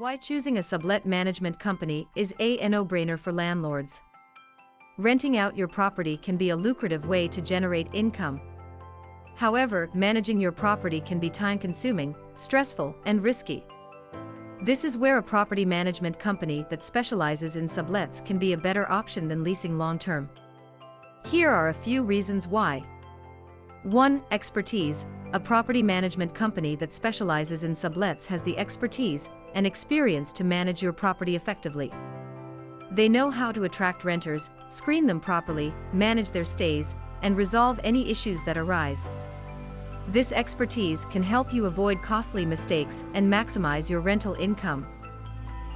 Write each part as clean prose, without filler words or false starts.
Why choosing a sublet management company is a no-brainer for landlords. Renting out your property can be a lucrative way to generate income. However, managing your property can be time-consuming, stressful, and risky. This is where a property management company that specializes in sublets can be a better option than leasing long-term. Here are a few reasons why. 1. Expertise. A property management company that specializes in sublets has the expertise and experience to manage your property effectively. They know how to attract renters, screen them properly, manage their stays, and resolve any issues that arise. This expertise can help you avoid costly mistakes and maximize your rental income.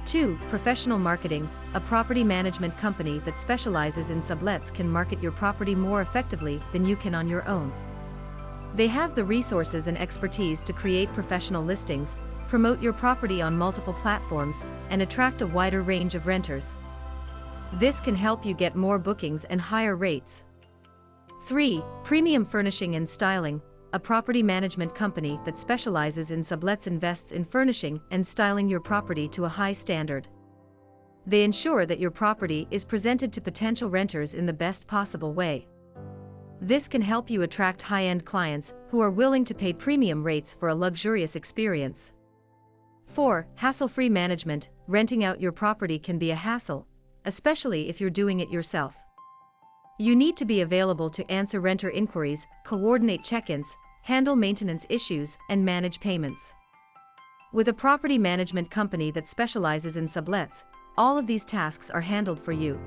2. Professional marketing. A property management company that specializes in sublets can market your property more effectively than you can on your own. They have the resources and expertise to create professional listings, promote your property on multiple platforms, and attract a wider range of renters. This can help you get more bookings and higher rates. 3. Premium furnishing and styling. A property management company that specializes in sublets invests in furnishing and styling your property to a high standard. They ensure that your property is presented to potential renters in the best possible way. This can help you attract high-end clients who are willing to pay premium rates for a luxurious experience. 4. Hassle-free management. Renting out your property can be a hassle, especially if you're doing it yourself. You need to be available to answer renter inquiries, coordinate check-ins, handle maintenance issues, and manage payments. With a property management company that specializes in sublets, all of these tasks are handled for you.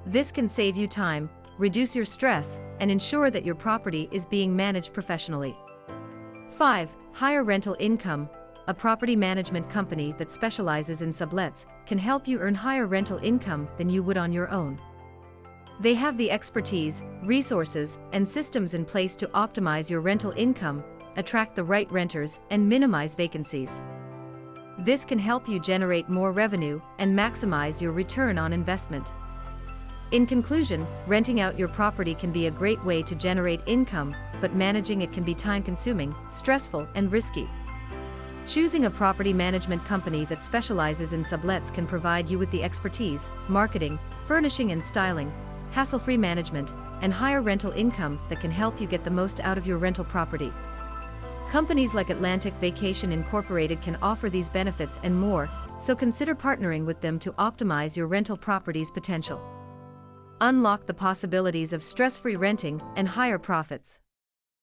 This can save you time, reduce your stress, and ensure that your property is being managed professionally. 5. Higher rental income. A property management company that specializes in sublets can help you earn higher rental income than you would on your own. They have the expertise, resources, and systems in place to optimize your rental income, attract the right renters, and minimize vacancies. This can help you generate more revenue and maximize your return on investment. In conclusion, renting out your property can be a great way to generate income, but managing it can be time-consuming, stressful, and risky. Choosing a property management company that specializes in sublets can provide you with the expertise, marketing, furnishing and styling, hassle-free management, and higher rental income that can help you get the most out of your rental property. Companies like Atlantic Vacation Incorporated can offer these benefits and more, so consider partnering with them to optimize your rental property's potential. Unlock the possibilities of stress-free renting and higher profits.